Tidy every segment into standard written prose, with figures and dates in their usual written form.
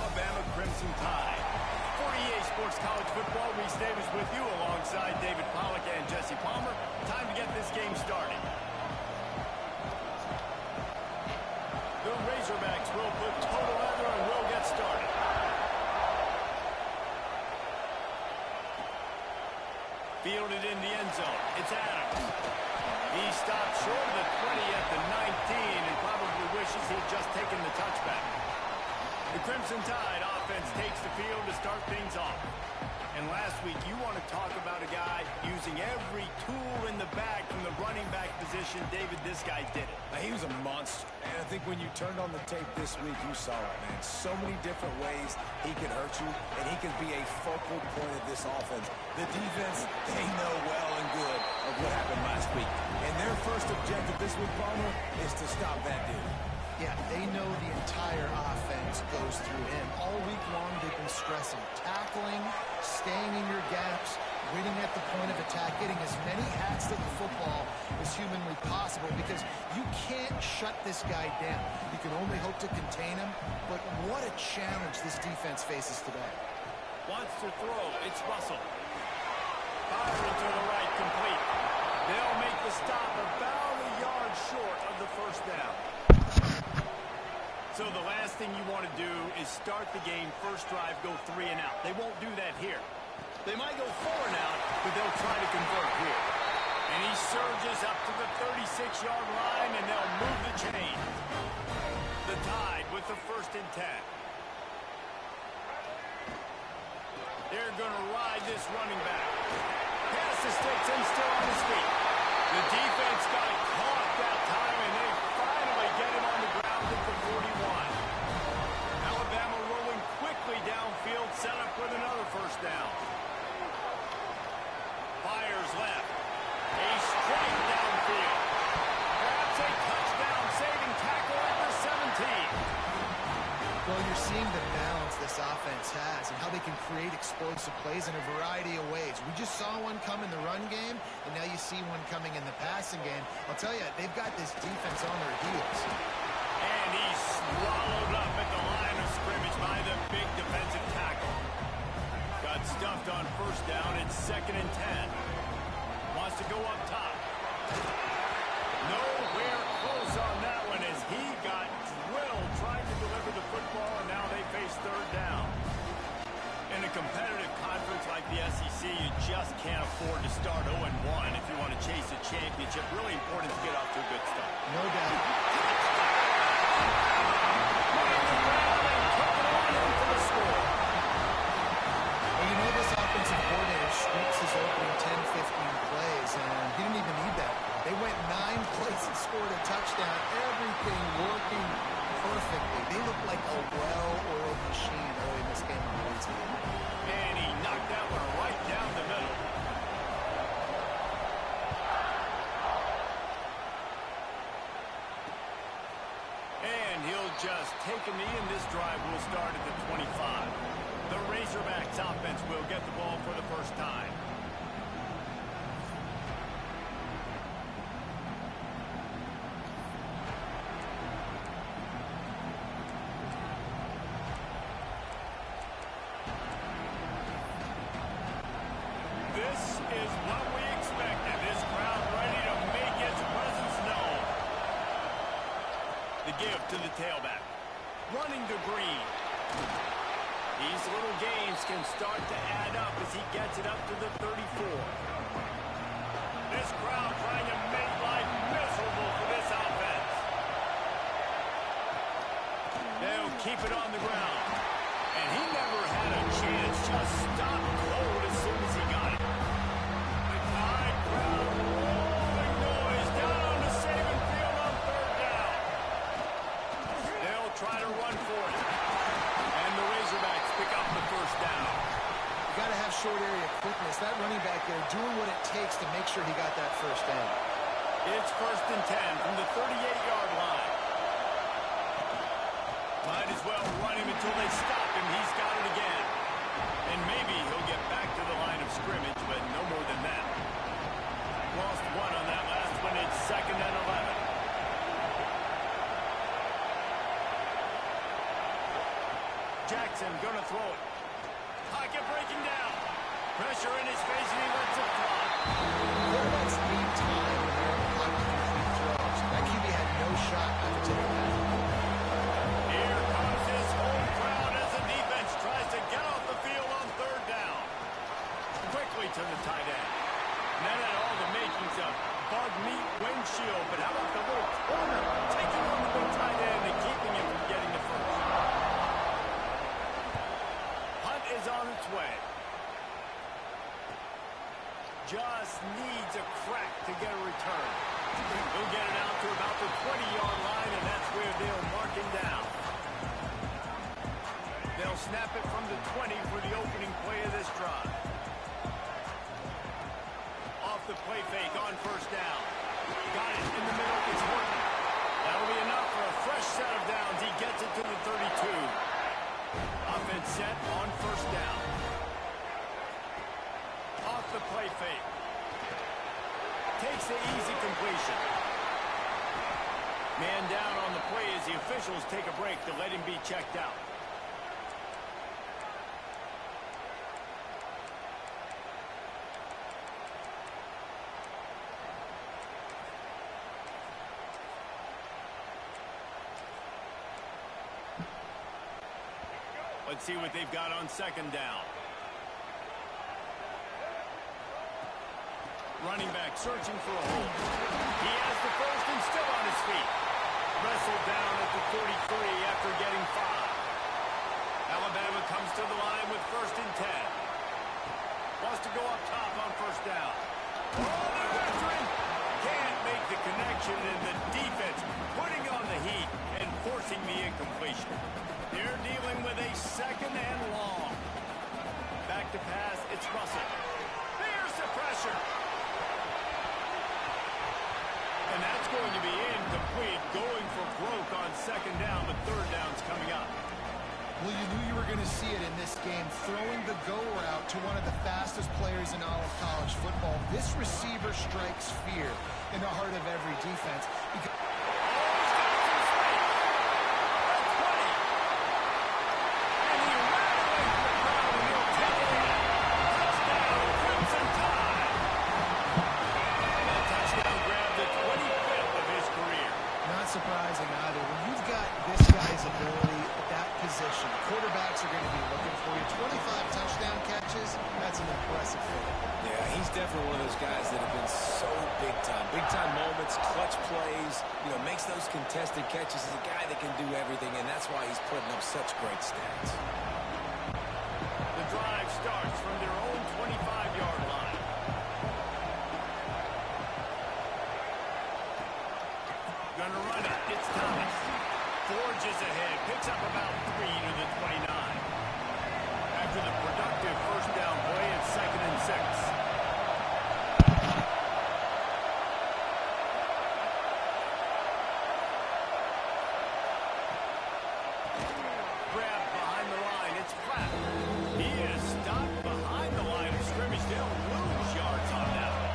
Alabama Crimson Tide. 48 Sports College Football. Reese Davis with you alongside David Pollack and Jesse Palmer. Time to get this game started. The Razorbacks will put total leather and will get started. Fielded in the end zone. It's Adams. He stopped short of the 20 at the 19 and probably wishes he had just taken the touchback. The Crimson Tide offense takes the field to start things off. And last week, you want to talk about a guy using every tool in the bag from the running back position. David, this guy did it. He was a monster. And I think when you turned on the tape this week, you saw it, man. So many different ways he could hurt you, and he could be a focal point of this offense. The defense, they know well and good of what happened last week. And their first objective this week, Palmer, is to stop that dude. Yeah, they know the entire offense goes through him. All week long, they've been stressing tackling, staying in your gaps, winning at the point of attack, getting as many hats to the football as humanly possible because you can't shut this guy down. You can only hope to contain him, but what a challenge this defense faces today. Wants to throw. It's Russell. Firing to the right, complete. They'll make the stop about a yard short of the first down. So the last thing you want to do is start the game, first drive, go 3 and out. They won't do that here. They might go 4 and out, but they'll try to convert here. And he surges up to the 36-yard line, and they'll move the chain. The Tide with the 1st and 10. They're going to ride this running back. Pass the sticks and still on his feet. The defense got caught that time, and they finally get him on the ground at the 41. Alabama rolling quickly downfield, set up with another first down. Fires left. A strike downfield. Perhaps a touchdown-saving tackle at the 17. Well, you're seeing the balance this offense has and how they can create explosive plays in a variety of ways. We just saw one come in the run game, and now you see one coming in the passing game. I'll tell you, they've got this defense on their heels. And he's swallowed up at the line of scrimmage by the big defensive tackle. Got stuffed on first down. It's 2nd and 10. Wants to go up top. Nowhere close on that one as he got drilled trying to deliver the football, and now they face 3rd down. In a competitive conference like the SEC, you just can't afford to start 0-1 if you want to chase a championship. Really important to get off to a good start. No doubt. Well, you know this offensive coordinator scripts his opening 10-15 plays, and he didn't even need that. They went 9 plays and scored a touchdown. Everything working perfectly. They look like a well-oiled machine early in this game on Wednesday. And he knocked that one right down the middle. And he'll just take a knee, and this drive will start at the 25. The Razorbacks offense will get the ball for the first time. This is what we expected. This crowd ready to make its presence known. The give to the tailback. Running to Green. These little gains can start to add up as he gets it up to the 34. This crowd trying to make life miserable for this offense. They'll keep it on the ground. And he never had a chance, just stopped cold as soon as he got it. The Tide crowd rolling noise down on the Saban field on 3rd down. They'll try to run for it. And the Razorbacks pick up the first down. You got to have short area quickness. That running back there doing what it takes to make sure he got that first down. It's 1st and 10 from the 38-yard line. Might as well run him until they stop him. He's got it again. And maybe he'll get back to the line of scrimmage, but no more than that. Lost 1 on that last one. It's 2nd and 11. Jackson gonna throw it. Pocket breaking down. Pressure in his face, and he lets it fly. Quarterbacks need time when they're in the pocket to complete throws. That QB had no shot after taking that. Here comes his home crowd as the defense tries to get off the field on third down. Quickly to the tight end. And that had all the makings of bug meat windshield, but how about the little corner taking on the big tight end and keeping him from getting the first? Hunt is on its way. Just needs a crack to get a return. He'll get it out to about the 20-yard line, and that's where they'll mark him down. They'll snap it from the 20 for the opening play of this drive. Off the play fake on first down. Got it in the middle. It's working. That'll be enough for a fresh set of downs. He gets it to the 32. Offense set on first down. Off the play fake. Takes the easy completion. Man down on the play as the officials take a break to let him be checked out. Let's see what they've got on second down. Running back searching for a hole. He has the first and still on his feet. Wrestled down at the 43 after getting 5. Alabama comes to the line with first and 10. Wants to go up top on first down. Oh, they're after him. Can't make the connection, and the defense putting on the heat and forcing the incompletion. They're dealing with a second and long. Back to pass, it's Russell. There's the pressure. And that's going to be incomplete, going for broke on second down, but third down's coming up. Well, you knew you were going to see it in this game, throwing the go route to one of the fastest players in all of college football. This receiver strikes fear in the heart of every defense. Because surprising either. When you've got this guy's ability at that position, quarterbacks are going to be looking for you. 25 touchdown catches, that's an impressive feat. Yeah, he's definitely one of those guys that have been so big time. Big time moments, clutch plays, makes those contested catches. He's a guy that can do everything, and that's why he's putting up such great stats. The drive starts from their own 25-yard line. Gonna run it. It's Thomas. Forges ahead. Picks up about 3 to the 29. After the productive first down play, it's second and 6. Grab behind the line. It's Platt. He is stopped behind the line of scrimmage. They'll lose yards on that one.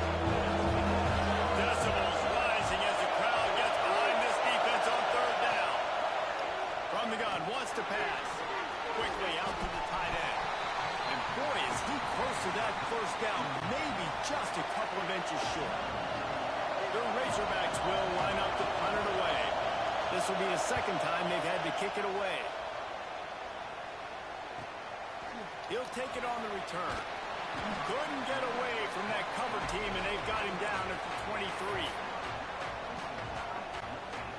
Decibels rising as the crowd gets behind this defense on third down. From the gun, wants to pass. Quickly out to the tight end. And boy, is he close to that first down. Maybe just a couple of inches short. The Razorbacks will line up to punt it away. This will be the second time they've had to kick it away. He'll take it on the return. Couldn't get away from that cover team, and they've got him down at the 23.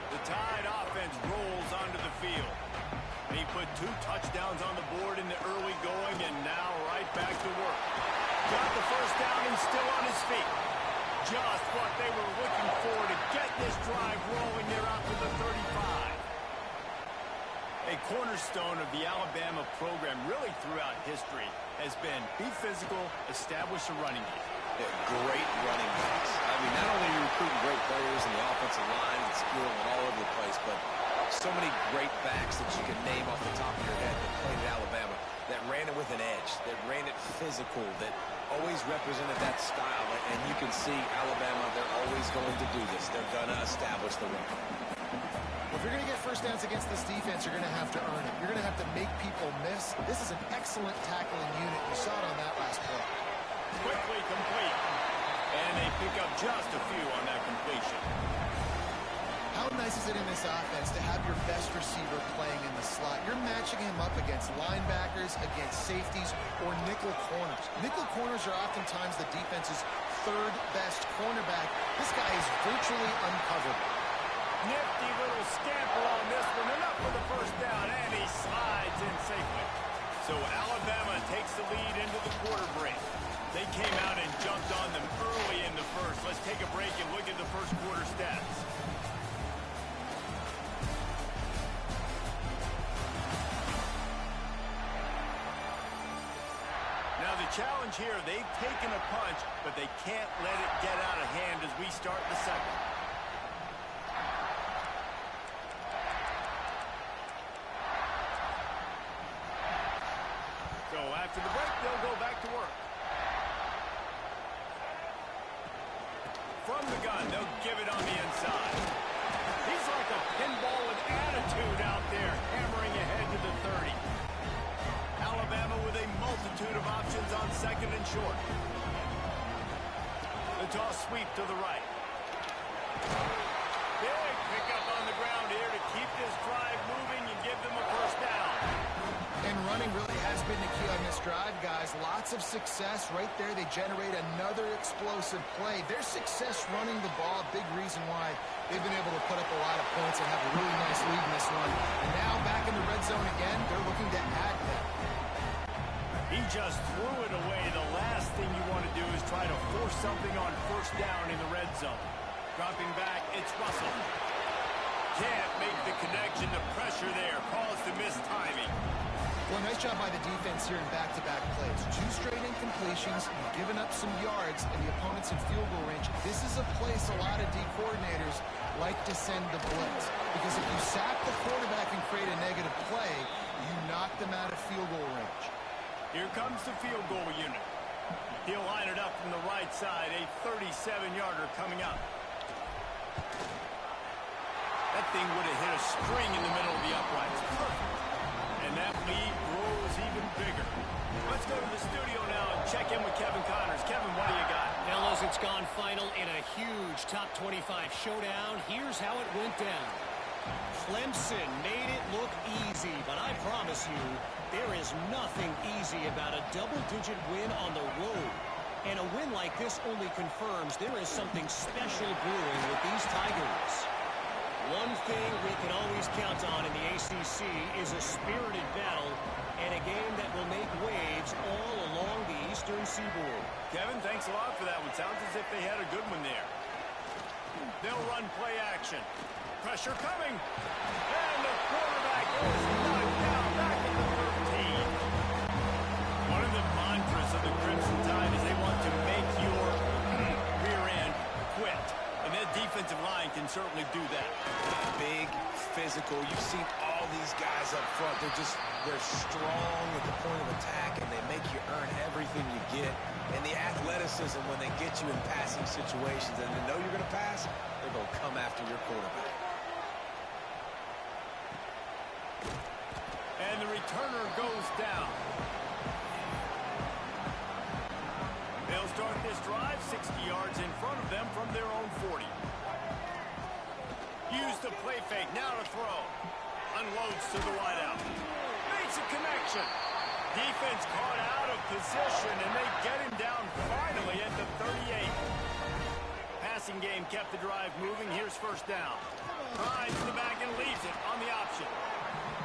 The Tide offense rolls onto the field. He put 2 touchdowns on the board in the early going, and now right back to work. Got the first down and still on his feet. Just what they were looking for to get this drive rolling. They're out to the 35. A cornerstone of the Alabama program really throughout history has been be physical, establish a running game. Yeah, great running backs. I mean, not only are you recruiting great players in the offensive line and skill and all over the place, but so many great backs that you can name off the top of your head that played at Alabama, that ran it with an edge, that ran it physical, that always represented that style. And you can see Alabama, they're always going to do this. They're going to establish the run. If you're going to get first downs against this defense, you're going to have to earn it. You're going to have to make people miss, This is an excellent tackling unit. You saw it on that last play. Quickly complete. And they pick up just a few on that completion. How nice is it in this offense to have your best receiver playing in the slot? You're matching him up against linebackers, against safeties, or nickel corners. Nickel corners are oftentimes the defense's third best cornerback. This guy is virtually uncoverable. Nifty little scamper on this one. Enough for the first down, and he slides in safely. So Alabama takes the lead into the quarter break. They came out and jumped on them early in the first. Let's take a break and look at the first quarter stats. Now the challenge here, they've taken a punch, but they can't let it get out of hand as we start the second. So after the break, they'll go back to work. From the gun, they'll give it on the inside. He's like a pinball with attitude out there, hammering ahead to the 30. Alabama with a multitude of options on second and short. The toss sweep to the right. Big pickup on the ground here to keep this drive moving and give them a first down. And running really has been the key on this drive, guys. Lots of success right there. They generate another explosive play. Their success running the ball, big reason why they've been able to put up a lot of points and have a really nice lead in this one. And now back in the red zone again, they're looking to add that. He just threw it away. The last thing you want to do is try to force something on first down in the red zone. Dropping back, it's Russell. Can't make the connection. The pressure there caused the missed timing. Well, nice job by the defense here in back-to-back plays. 2 straight incompletions, giving up some yards, and the opponent's in field goal range. This is a place a lot of D coordinators like to send the blitz. Because if you sack the quarterback and create a negative play, you knock them out of field goal range. Here comes the field goal unit. He'll line it up from the right side. A 37-yarder coming up. That thing would have hit a string in the middle of the uprights. Perfect. And that lead grows even bigger. Let's go to the studio now and check in with Kevin Connors. Kevin, what do you got? Fellas, it's gone final in a huge top 25 showdown. Here's how it went down. Clemson made it look easy, but I promise you, there is nothing easy about a double-digit win on the road. And a win like this only confirms there is something special brewing with these Tigers. One thing we can always count on in the ACC is a spirited battle and a game that will make waves all along the Eastern Seaboard. Kevin, thanks a lot for that one. Sounds as if they had a good one there. They'll run play action. Pressure coming. And the quarterback is knocked down back at the 13. One of the mantras of the Crimson Tide is they want to make your rear end quit. And that defensive line can certainly do that. Big, physical. You've seen all these guys up front. They're strong at the point of attack, and they make you earn everything you get. And the athleticism when they get you in passing situations and they know you're going to pass, they're going to come after your quarterback. And the returner goes down. They'll start this drive 60 yards in front of them from their own 40. Use the play fake, now to throw. Unloads to the wideout. Makes a connection. Defense caught out of position, and they get him down finally at the 38. Passing game kept the drive moving. Here's first down. Drives in the back and leaves it on the option.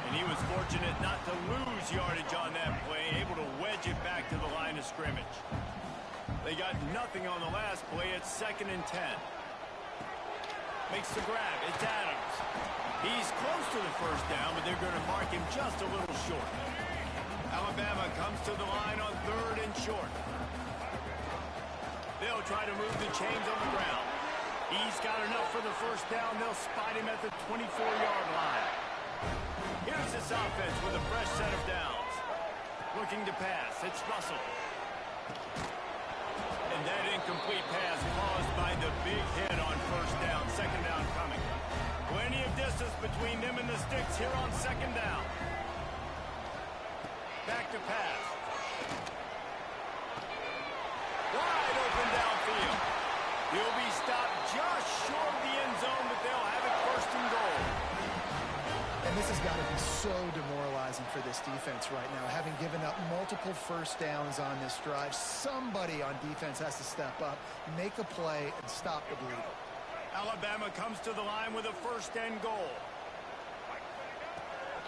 And he was fortunate not to lose yardage on that play, able to wedge it back to the line of scrimmage. They got nothing on the last play. It's 2nd and 10. Makes the grab. It's Adams. He's close to the first down, but they're going to mark him just a little short. Alabama comes to the line on 3rd and short. They'll try to move the chains on the ground. He's got enough for the first down. They'll spot him at the 24-yard line. Here's this offense with a fresh set of downs. Looking to pass. It's Russell. And that incomplete pass caused by the big hit on first down. 2nd down coming. Plenty of distance between them and the sticks here on 2nd down. Back to to pass. Wide open downfield. He'll be stopped just short of the end zone, but they'll have it first and goal. And this has got to be so demoralizing for this defense right now. Having given up multiple first downs on this drive, somebody on defense has to step up, make a play, and stop the bleeding. Alabama comes to the line with a first and goal.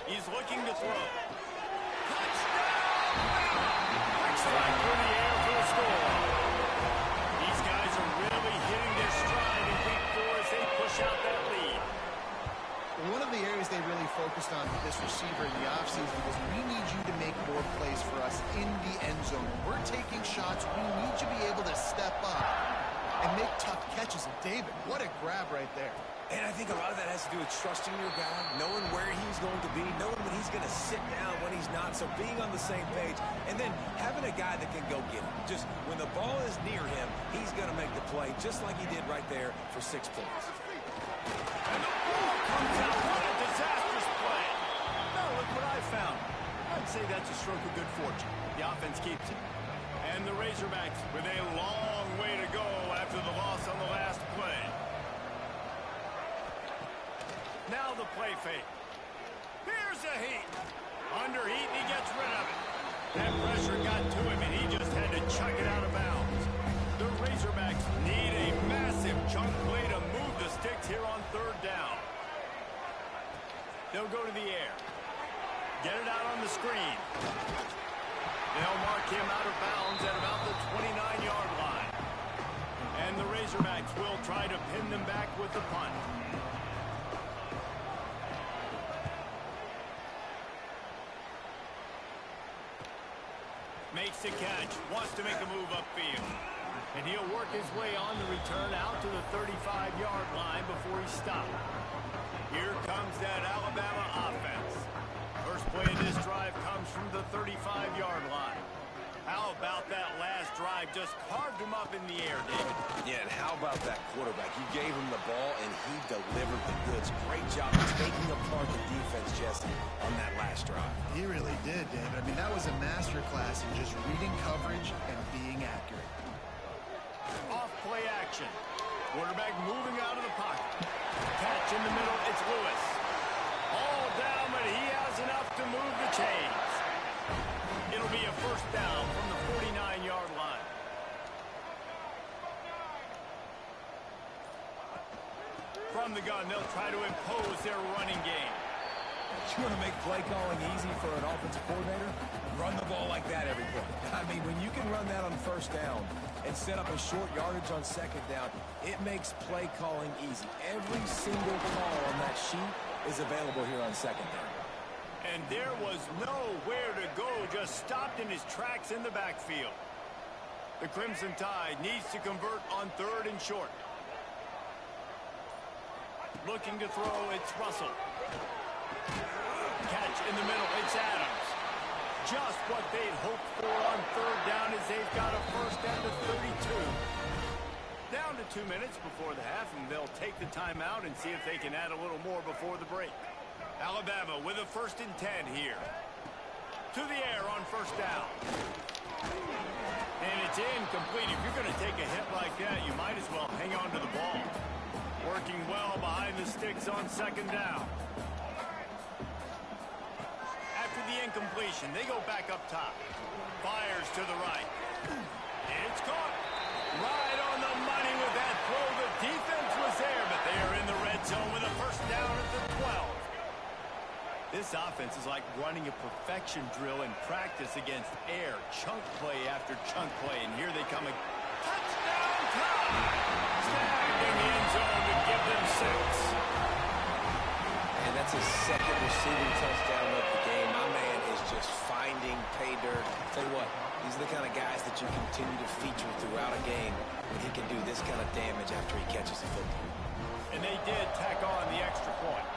He's looking to throw. Touchdown! Quick strike through the air for the score. These guys are really hitting their stride in week 4 as they push out that lead. One of the areas they really focused on with this receiver in the offseason was we need you to make more plays for us in the end zone. When we're taking shots, we need you to be able to step up and make tough catches. And David, what a grab right there. And I think a lot of that has to do with trusting your guy, knowing where he's going to be, knowing when he's going to sit down, when he's not, so being on the same page, and then having a guy that can go get him. Just when the ball is near him, he's going to make the play, just like he did right there for 6 points. And the ball comes out. What a disastrous play. Now look what I found. I'd say that's a stroke of good fortune. The offense keeps it. And the Razorbacks with a long way to go after the loss on the last play. Now the play fake. Here's a heat. Under heat, and he gets rid of it. That pressure got to him, and he just had to chuck it out of bounds. The Razorbacks need a massive chunk play to move the sticks here on 3rd down. They'll go to the air. Get it out on the screen. They'll mark him out of bounds at about the 29-yard line. And the Razorbacks will try to pin them back with the punt. Makes the catch, wants to make a move upfield. And he'll work his way on the return out to the 35-yard line before he's stopped. Here comes that Alabama offense. First play of this drive comes from the 35-yard line. How about that last drive? Just carved him up in the air, David. Yeah, and how about that quarterback? You gave him the ball, and he delivered the goods. Great job taking apart the defense, Jesse, on that last drive. He really did, David. I mean, that was a masterclass in just reading coverage and being accurate. Off play action. Quarterback moving out of the pocket. Catch in the middle, it's Lewis. All down, but he has enough to move the chains. It'll be a first down from the 49-yard line. From the gun, they'll try to impose their running game. You want to make play calling easy for an offensive coordinator? Run the ball like that every play. I mean, when you can run that on 1st down and set up a short yardage on 2nd down, it makes play calling easy. Every single call on that sheet is available here on 2nd down. And there was nowhere to go, just stopped in his tracks in the backfield. The Crimson Tide needs to convert on 3rd and short. Looking to throw, it's Russell. Catch in the middle, it's Adams. Just what they'd hoped for on 3rd down as they've got a first down to 32. Down to 2 minutes before the half, and they'll take the timeout and see if they can add a little more before the break. Alabama with a 1st and 10 here. To the air on 1st down. And it's incomplete. If you're going to take a hit like that, you might as well hang on to the ball. Working well behind the sticks on 2nd down. After the incompletion, they go back up top. Fires to the right. It's caught. Right on the money with that throw. The defense was there, but they are in the red zone with a first down at the 12. This offense is like running a perfection drill in practice against air. Chunk play after chunk play, and here they come. Touchdown time! Snagged in the end zone to give them 6. And that's his 2nd receiving touchdown of the game. My man is just finding pay dirt. Tell you what, these are the kind of guys that you continue to feature throughout a game when he can do this kind of damage after he catches the football. And they did tack on the extra point.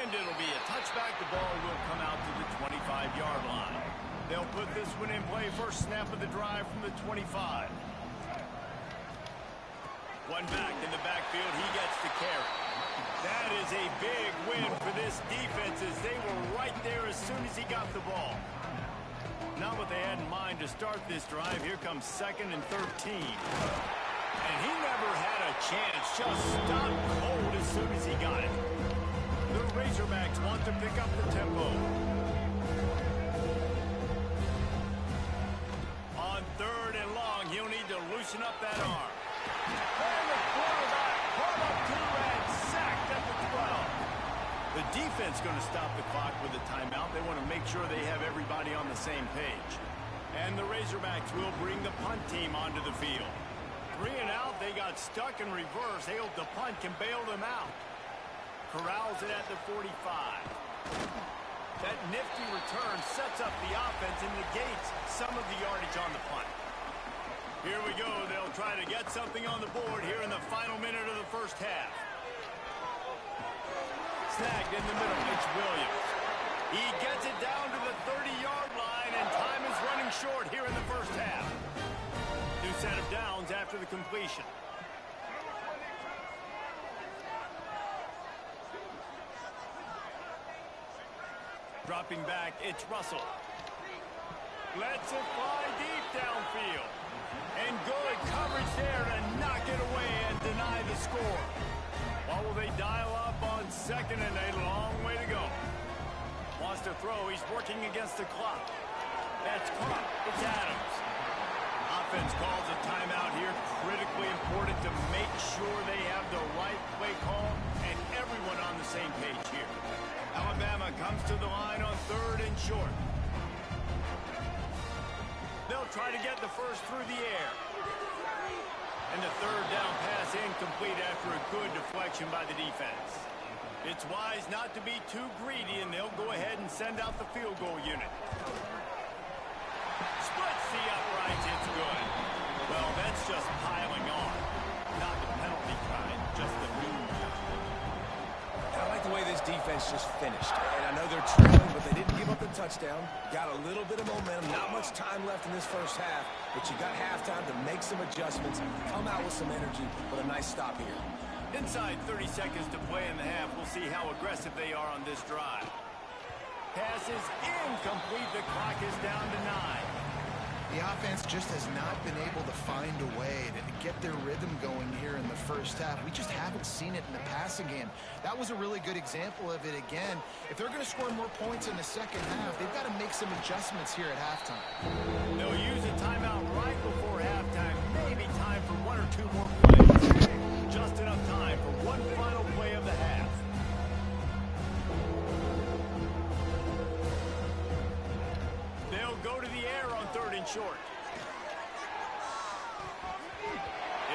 And it'll be a touchback. The ball will come out to the 25-yard line. They'll put this one in play. First snap of the drive from the 25. One back in the backfield. He gets the carry. That is a big win for this this defense is they were right there as soon as he got the ball. Not what they had in mind to start this drive. Here comes 2nd and 13. And he never had a chance. Just stopped cold as soon as he got it. The Razorbacks want to pick up the tempo. On 3rd and long, he'll need to loosen up that arm. And the quarterback brought up 2 and sacked at the 12. The defense going to stop the clock with a timeout. They want to make sure they have everybody on the same page. And the Razorbacks will bring the punt team onto the field. 3 and out, they got stuck in reverse. They hope the punt can bail them out. Corrals it at the 45. That nifty return sets up the offense and negates some of the yardage on the punt. Here we go. They'll try to get something on the board here in the final minute of the first half. Snagged in the middle. It's Williams. He gets it down to the 30-yard line, and time is running short here in the first half. New set of downs after the completion. Dropping back, it's Russell. Lets it fly deep downfield. And good coverage there to knock it away and deny the score. What will they dial up on 2nd and a long way to go? Wants to throw. He's working against the clock. That's caught. It's Adams. Offense calls a timeout here. Critically important to make sure they have the right play call and everyone on the same page here. Alabama comes to the line on 3rd and short. They'll try to get the first through the air. And the 3rd down pass incomplete after a good deflection by the defense. It's wise not to be too greedy, and they'll go ahead and send out the field goal unit. Splits the uprights, it's good. Well, that's just piling on. Not the penalty kind, just the mean kind. I like the way this defense just finished. And I know they're trailing, but they didn't give up the touchdown. Got a little bit of momentum. Not much time left in this first half, but you got halftime to make some adjustments, come out with some energy, but a nice stop here. Inside 30 seconds to play in the half. We'll see how aggressive they are on this drive. Pass is incomplete. The clock is down to 9. The offense just has not been able to find a way to get their rhythm going here in the first half. We just haven't seen it in the passing game. That was a really good example of it again. If they're going to score more points in the second half, they've got to make some adjustments here at halftime. They'll use a timeout right before halftime. Maybe time for 1 or 2 more plays. Just enough time for one final play of the half. They'll go to the air on 3rd and short.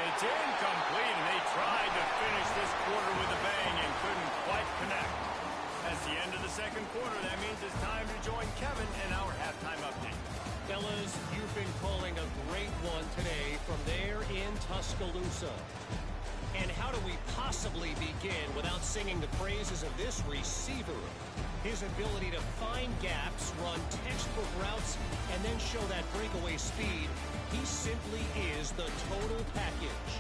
It's incomplete, and they tried to finish this quarter with a bang and couldn't quite connect. That's the end of the second quarter. That means it's time to join Kevin in our halftime update. Fellas, you've been calling a great one today from there in Tuscaloosa. And how do we possibly begin without singing the praises of this receiver? His ability to find gaps, run textbook routes, and then show that breakaway speed. He simply is the total package.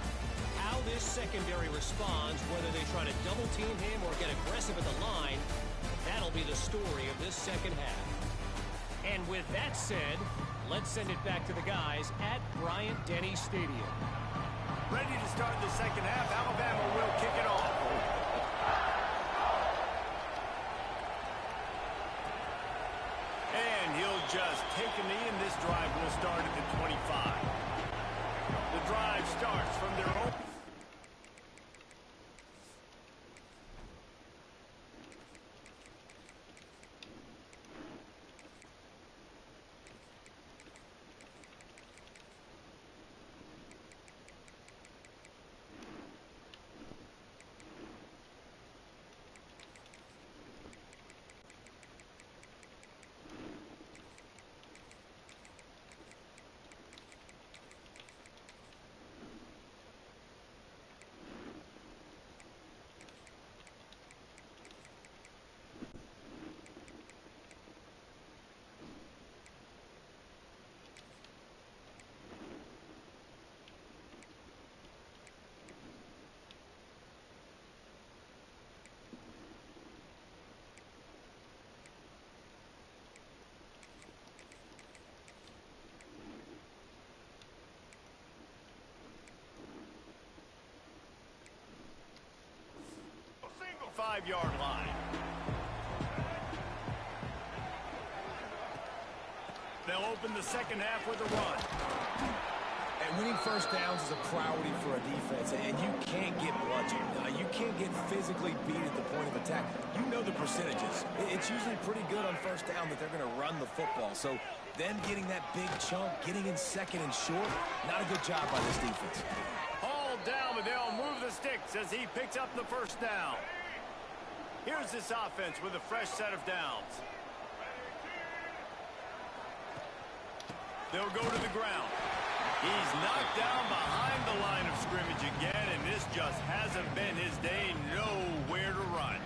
How this secondary responds, whether they try to double team him or get aggressive at the line, that'll be the story of this second half. And with that said, let's send it back to the guys at Bryant-Denny Stadium. Ready to start the second half. Alabama will kick it off. And he'll just take a knee, and this drive will start at the 25. The drive starts from their own. 5-yard line. They'll open the second half with a run. And winning first downs is a priority for a defense, and you can't get bludgeoned. You can't get physically beat at the point of attack. You know the percentages. It's usually pretty good on first down that they're going to run the football. So them getting that big chunk, getting in second and short, not a good job by this defense. Hauled down, but they'll move the sticks as he picks up the first down. Here's this offense with a fresh set of downs. They'll go to the ground. He's knocked down behind the line of scrimmage again, and this just hasn't been his day. Nowhere to run.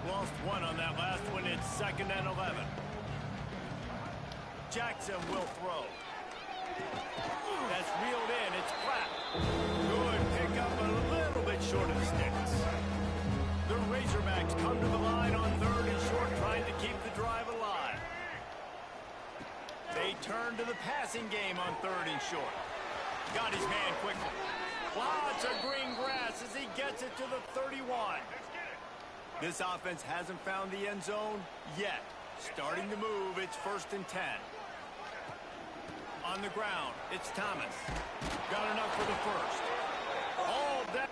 Lost one on that last one. It's 2nd and 11. Jackson will throw. That's reeled in. It's flat. Good pickup, a little bit short of the sticks. The Razorbacks come to the line on 3rd and short, trying to keep the drive alive. They turn to the passing game on 3rd and short. Got his man quickly. Lots of green grass as he gets it to the 31. This offense hasn't found the end zone yet. Starting to move, it's 1st and 10. On the ground, it's Thomas. Got enough for the first. All that.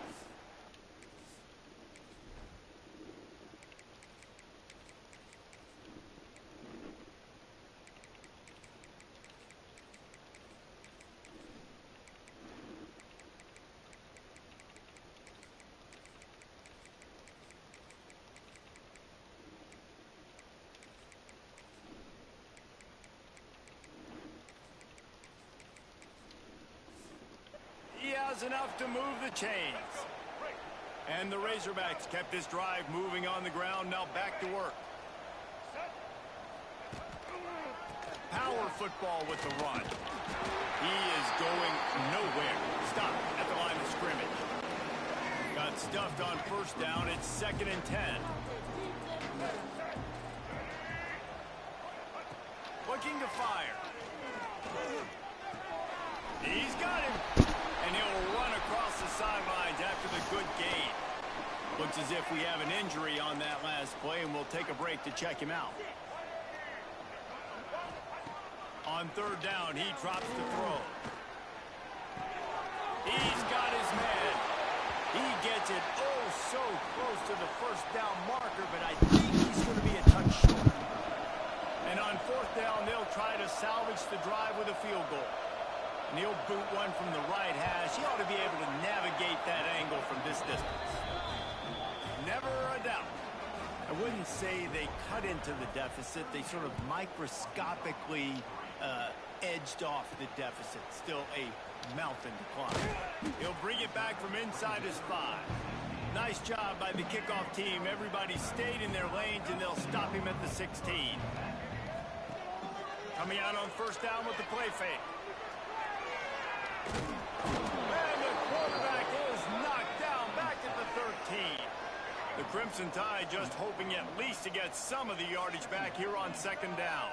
Enough to move the chains. And the Razorbacks kept this drive moving on the ground. Now back to work. Power football with the run. He is going nowhere. Stop at the line of scrimmage. Got stuffed on first down. It's 2nd and 10. Looking to fire. He's got him. And he'll run across the sidelines after the good gain. Looks as if we have an injury on that last play, and we'll take a break to check him out. On 3rd down, he drops the throw. He's got his man. He gets it so close to the first down marker, but I think he's going to be a touch short. And on 4th down, they'll try to salvage the drive with a field goal. And he'll boot one from the right hash. He ought to be able to navigate that angle from this distance. Never a doubt. I wouldn't say they cut into the deficit. They sort of microscopically edged off the deficit. Still a mountain to climb. He'll bring it back from inside his 5. Nice job by the kickoff team. Everybody stayed in their lanes, and they'll stop him at the 16. Coming out on 1st down with the play fake. And the quarterback is knocked down back at the 13. The Crimson Tide just hoping at least to get some of the yardage back here on 2nd down.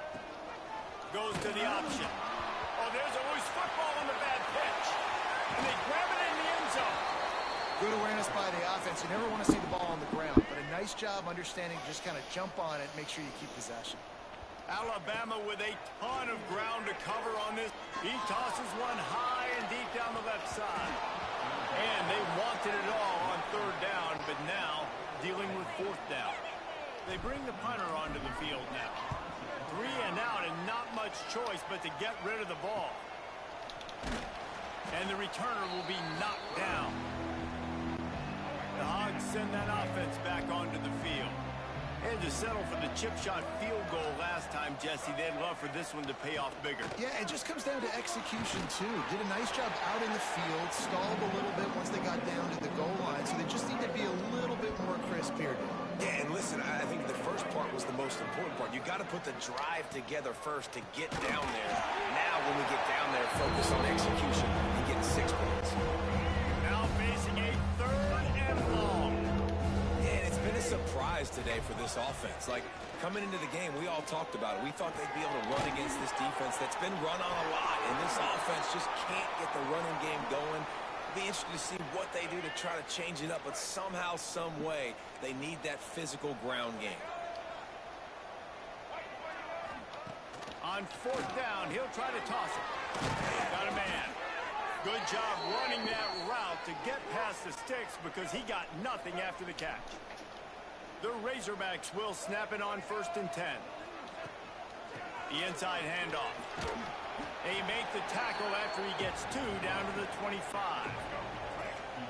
Goes to the option. Oh, there's a loose football on the bad pitch. And they grab it in the end zone. Good awareness by the offense. You never want to see the ball on the ground, but a nice job understanding just kind of jump on it, make sure you keep possession. Alabama with a ton of ground to cover on this. He tosses one high and deep down the left side. And they wanted it all on 3rd down, but now dealing with 4th down. They bring the punter onto the field now. 3 and out and not much choice but to get rid of the ball. And the returner will be knocked down. The Hogs send that offense back onto the field. Had to settle for the chip shot field goal last time, Jesse. They'd love for this one to pay off bigger. Yeah, it just comes down to execution, too. Did a nice job out in the field, stalled a little bit once they got down to the goal line, so they just need to be a little bit more crisp here. Yeah, and listen, I think the first part was the most important part. You got to put the drive together first to get down there. Now, when we get down there, focus on execution and get 6 points. Now facing a 3rd and long. Been a surprise today for this offense. Like, coming into the game, we all talked about it. We thought they'd be able to run against this defense that's been run on a lot, and this offense just can't get the running game going. Be interested to see what they do to try to change it up, but somehow, some way, they need that physical ground game. On fourth down, he'll try to toss it. Got a man. Good job running that route to get past the sticks because he got nothing after the catch. The Razorbacks will snap it on 1st and 10. The inside handoff. They make the tackle after he gets 2 down to the 25.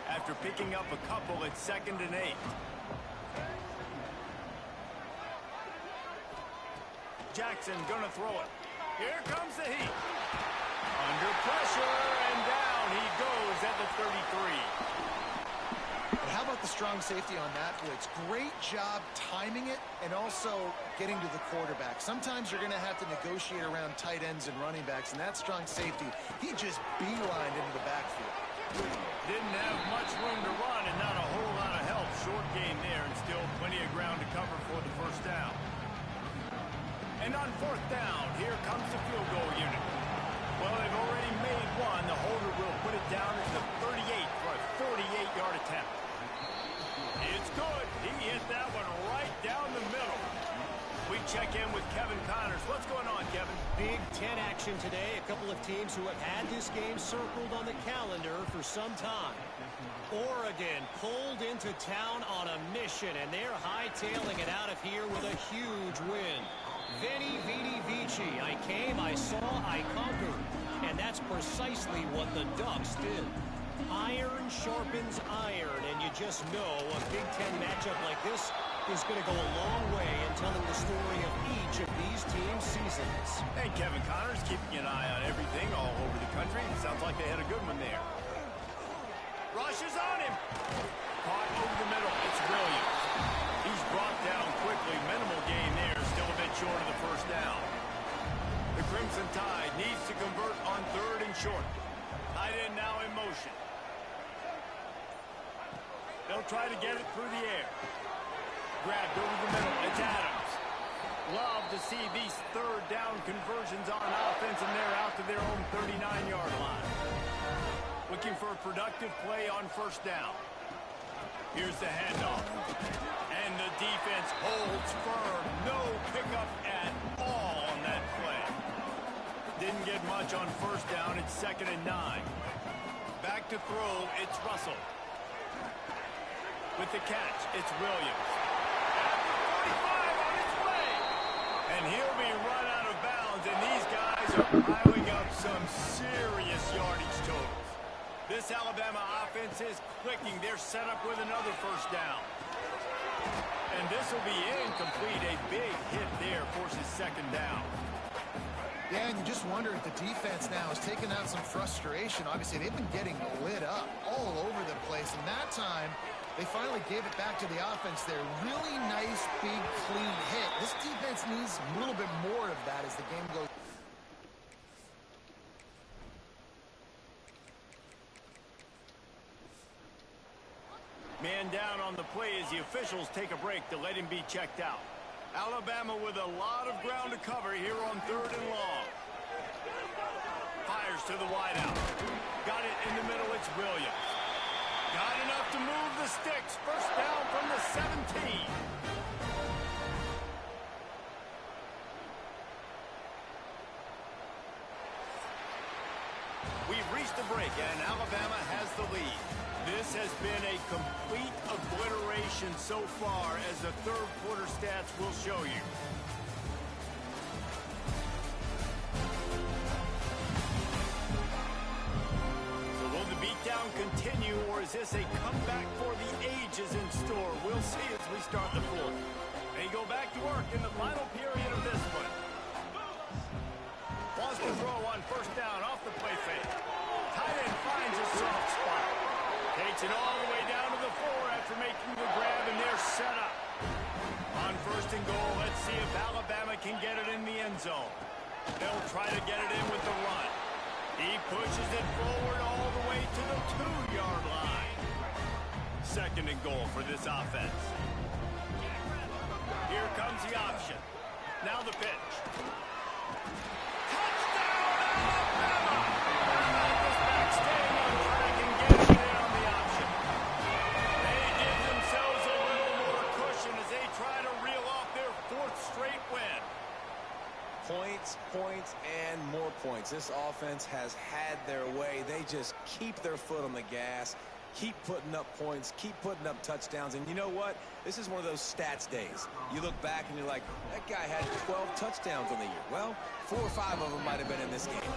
After picking up a couple, it's 2nd and 8. Jackson gonna throw it. Here comes the heat. Under pressure, and down he goes at the 33. And how about the strong safety on that blitz? Great job timing it and also getting to the quarterback. Sometimes you're going to have to negotiate around tight ends and running backs, and that strong safety, he just beelined into the backfield. Didn't have much room to run and not a whole lot of help. Short game there and still plenty of ground to cover for the 1st down. And on 4th down, here comes the field goal unit. Well, they've already made one. The holder will put it down at the 38 for a 48-yard attempt. It's good. He hit that one right down the middle. We check in with Kevin Connors. What's going on, Kevin? Big Ten action today. A couple of teams who have had this game circled on the calendar for some time. Oregon pulled into town on a mission, and they're hightailing it out of here with a huge win. Veni, Vidi, Vici. I came, I saw, I conquered. And that's precisely what the Ducks did. Iron sharpens iron, and you just know a Big Ten matchup like this is going to go a long way in telling the story of each of these teams' seasons. Hey, Kevin Connors keeping an eye on everything all over the country. Sounds like they had a good one there. Rush is on him. Caught over the middle. It's Williams. He's brought down quickly. Minimal gain there. Still a bit short of the 1st down. The Crimson Tide needs to convert on 3rd and short. Tight end now in motion. They'll try to get it through the air. Grabbed over the middle. It's Adams. Love to see these 3rd down conversions on offense, and they're out to their own 39-yard line. Looking for a productive play on 1st down. Here's the handoff. And the defense holds firm. No pickup at all on that play. Didn't get much on 1st down. It's 2nd and 9. Back to throw. It's Russell. With the catch, it's Williams. At the 45 on its way. And he'll be run out of bounds. And these guys are piling up some serious yardage totals. This Alabama offense is clicking. They're set up with another 1st down. And this will be incomplete. A big hit there forces 2nd down. Yeah, and you just wonder if the defense now is taking out some frustration. Obviously, they've been getting lit up all over the place. And that time, they finally gave it back to the offense there. Really nice, big, clean hit. This defense needs a little bit more of that as the game goes. Man down on the play as the officials take a break to let him be checked out. Alabama with a lot of ground to cover here on 3rd and long. Fires to the wideout. Got it in the middle. It's Williams. Got enough to move the sticks. 1st down from the 17. We've reached the break, and Alabama has the lead. This has been a complete obliteration so far, as the 3rd quarter stats will show you. So will the beatdown continue, or is this a comeback for the ages in store? We'll see as we start the 4th. They go back to work in the final period of this one. Wants to throw on 1st down off the play fake. Tight end finds a soft spot. Takes it all the way down to the 4 after making the grab, and they're set up. On 1st and goal, let's see if Alabama can get it in the end zone. They'll try to get it in with the run. He pushes it forward all the way to the 2-yard line. 2nd and goal for this offense. Here comes the option. Now the pitch. Touchdown, Alabama! How about this back staying on track and getting it Points, points, and more points. This offense has had their way. They just keep their foot on the gas, keep putting up points, keep putting up touchdowns. And you know what? This is one of those stats days. You look back and you're like, that guy had 12 touchdowns on the year. Well, 4 or 5 of them might have been in this game.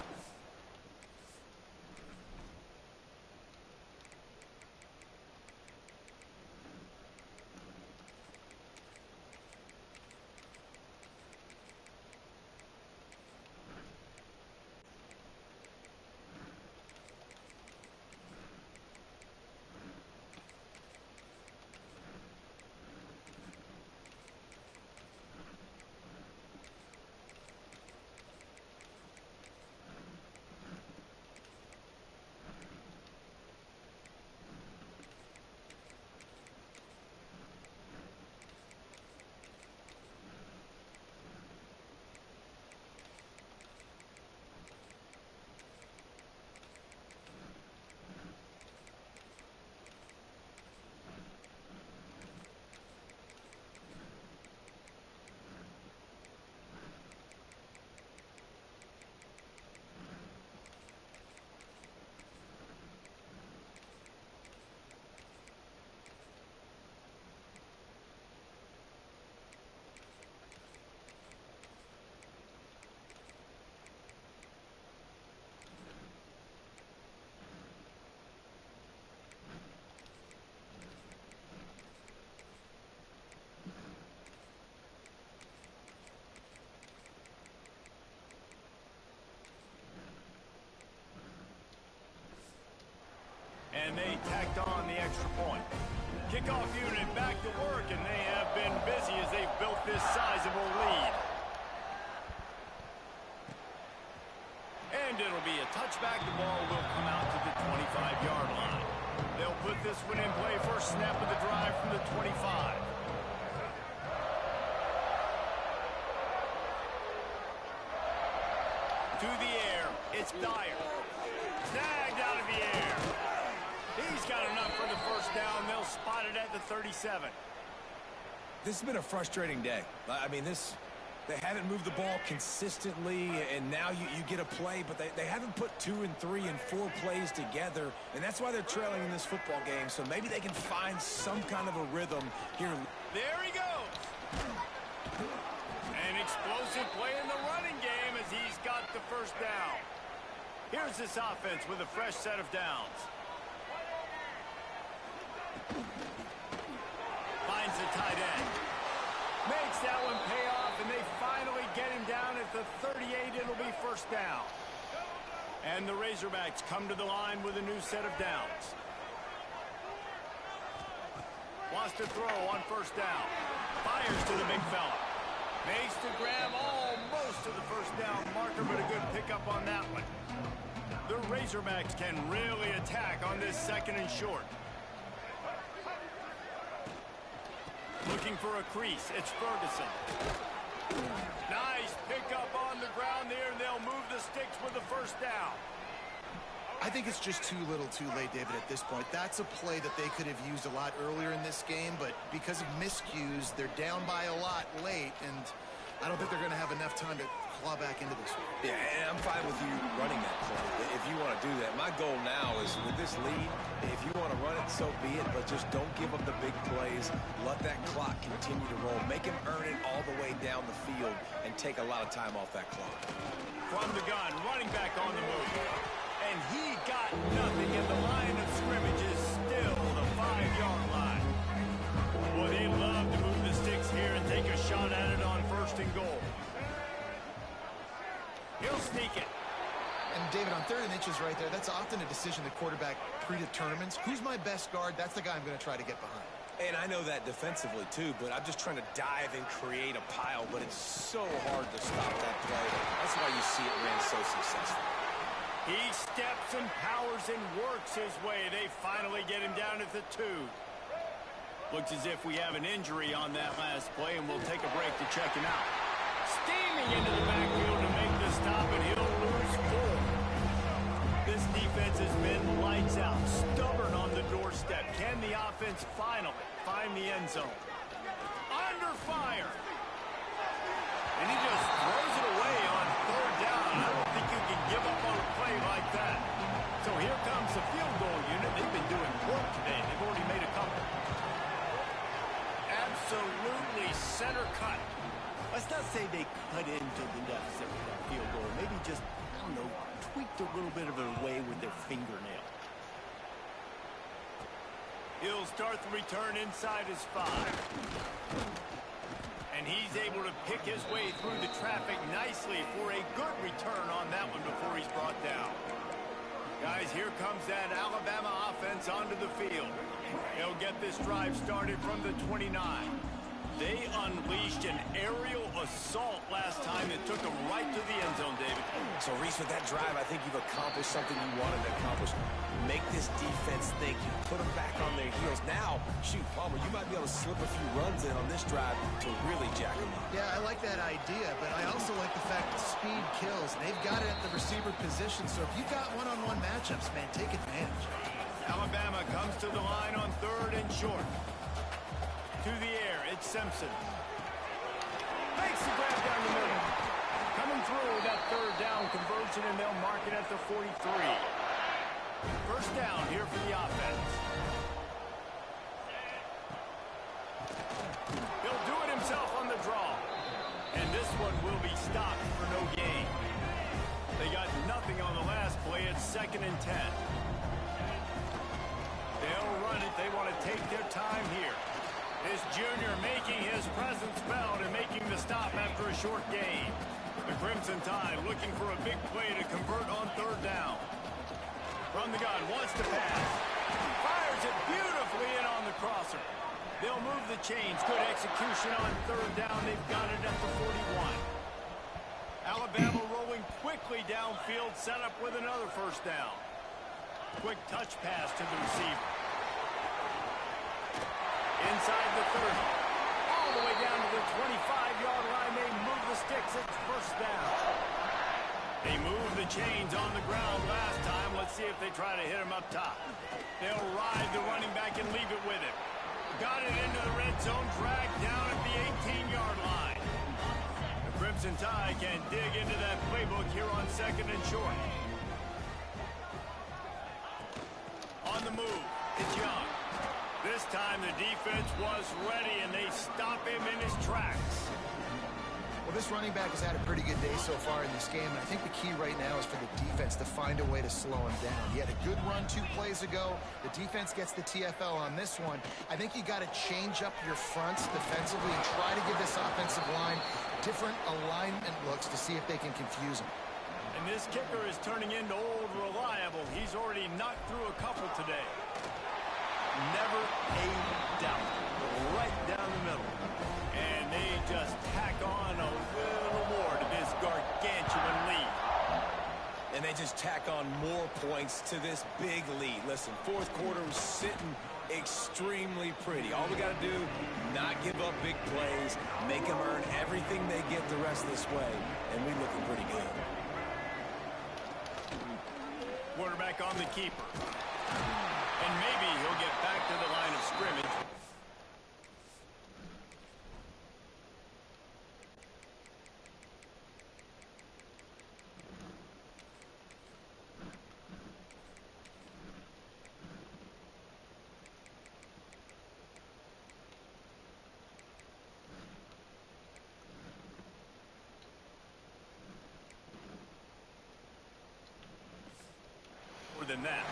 And they tacked on the extra point. Kickoff unit back to work, and they have been busy as they've built this sizable lead. And it'll be a touchback. The ball will come out to the 25-yard line. They'll put this one in play. First snap of the drive from the 25. To the air. It's Dyer. Snagged out of the air. He's got enough for the first down. They'll spot it at the 37. This has been a frustrating day. I mean, they haven't moved the ball consistently, and now you get a play, but they haven't put 2 and 3 and 4 plays together, and that's why they're trailing in this football game. So maybe they can find some kind of a rhythm here. There he goes. An explosive play in the running game as he's got the first down. Here's this offense with a fresh set of downs. Finds the tight end. Makes that one pay off, and they finally get him down at the 38. It'll be first down. And the Razorbacks come to the line with a new set of downs. Wants to throw on first down. Fires to the big fella. Makes the grab almost to the first down marker, but a good pickup on that one. The Razorbacks can really attack on this second and short. Looking for a crease. It's Ferguson. Nice pickup on the ground there, and they'll move the sticks with the first down. I think it's just too little too late, David, at this point. That's a play that they could have used a lot earlier in this game, but because of miscues, they're down by a lot late, and I don't think they're going to have enough time to claw back into this one. Yeah, and I'm fine with you running that play if you want to do that. My goal now is with this lead, if you want to run it, so be it, but just don't give up the big plays. Let that clock continue to roll. Make him earn it all the way down the field and take a lot of time off that clock. From the gun, running back on the move. And he got nothing, and the line of scrimmage is still the 5-yard line. Well, they love to move the sticks here and take a shot at it on first and goal. He'll sneak it. And, David, on 3rd and inches right there, that's often a decision the quarterback predetermines. Who's my best guard? That's the guy I'm going to try to get behind. And I know that defensively, too, but I'm just trying to dive and create a pile, but it's so hard to stop that play. That's why you see it ran so successful. He steps and powers and works his way. They finally get him down at the 2. Looks as if we have an injury on that last play, and we'll take a break to check him out. Steaming into the backfield to make the stop, and he'll lose 4. This defense has been lights out, stubborn on the doorstep. Can the offense finally find the end zone? Under fire. And he just throws it away cut. Let's not say they cut into the deficit with that field goal. Maybe just, I don't know, tweaked a little bit of it away with their fingernail. He'll start the return inside his 5. And he's able to pick his way through the traffic nicely for a good return on that one before he's brought down. Guys, here comes that Alabama offense onto the field. They'll get this drive started from the 29. They unleashed an aerial assault last time that took them right to the end zone, David. So, Reese, with that drive, I think you've accomplished something you wanted to accomplish. Make this defense think. You put them back on their heels. Now, shoot, Palmer, you might be able to slip a few runs in on this drive to really jack them up. Yeah, I like that idea, but I also like the fact that speed kills. And they've got it at the receiver position, so if you've got one-on-one matchups, man, take advantage. Alabama comes to the line on 3rd and short. To the air, it's Simpson. Makes the grab down the middle. Coming through that 3rd down conversion, and they'll mark it at the 43. First down here for the offense. He'll do it himself on the draw. And this one will be stopped for no gain. They got nothing on the last play. It's 2nd and 10. They'll run it. They want to take their time here. This junior making his presence felt and making the stop after a short gain. The Crimson Tide looking for a big play to convert on 3rd down. From the gun, wants to pass. Fires it beautifully in on the crosser. They'll move the chains. Good execution on 3rd down. They've got it at the 41. Alabama rolling quickly downfield, set up with another first down. Quick touch pass to the receiver. Inside the 30. All the way down to the 25-yard line. They move the sticks. It's first down. They moved the chains on the ground last time. Let's see if they try to hit him up top. They'll ride the running back and leave it with him. Got it into the red zone. Dragged down at the 18-yard line. The Crimson Tide can dig into that playbook here on 2nd and short. On the move, it's Young. This time the defense was ready, and they stop him in his tracks. Well, this running back has had a pretty good day so far in this game, and I think the key right now is for the defense to find a way to slow him down. He had a good run 2 plays ago. The defense gets the TFL on this one. I think you got to change up your fronts defensively and try to give this offensive line different alignment looks to see if they can confuse him. And this kicker is turning into old reliable. He's already knocked through a couple today. Never a doubt. Right down the middle. And they just tack on a little more to this gargantuan lead. And they just tack on more points to this big lead. Listen, 4th quarter was sitting extremely pretty. All we got to do, not give up big plays, make them earn everything they get the rest of this way, and we looking pretty good. Quarterback on the keeper. And maybe he'll get back to the line of scrimmage. More than that.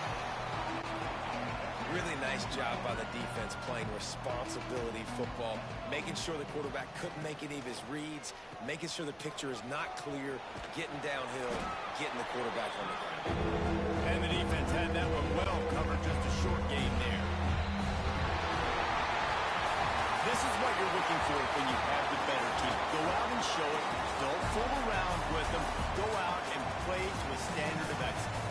Really nice job by the defense playing responsibility football, making sure the quarterback couldn't make any of his reads, making sure the picture is not clear, getting downhill, getting the quarterback on the ground. And the defense had that one well covered, just a short gain there. This is what you're looking for when you have the better team. Go out and show it. Don't fool around with them. Go out and play to a standard of excellence.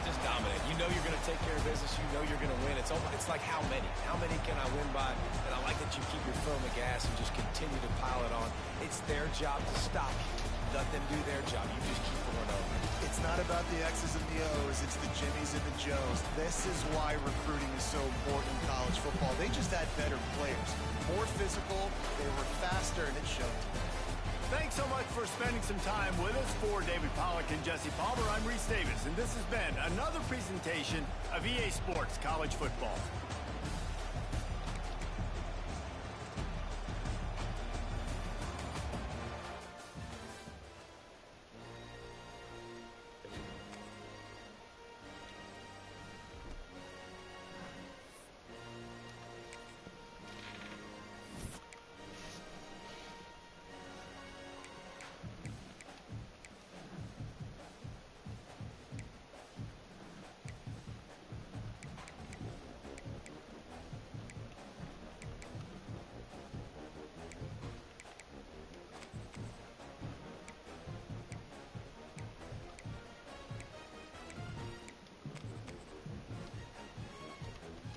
Just dominate. You know you're going to take care of business. You know you're going to win. It's like how many? How many can I win by? And I like that you keep your foot on the gas and just continue to pile it on. It's their job to stop you. Let them do their job. You just keep going over. It's not about the X's and the O's. It's the Jimmies and the Joes. This is why recruiting is so important in college football. They just had better players. More physical. They were faster, and it showed. Thanks so much for spending some time with us. For David Pollack and Jesse Palmer, I'm Reese Davis, and this has been another presentation of EA Sports College Football.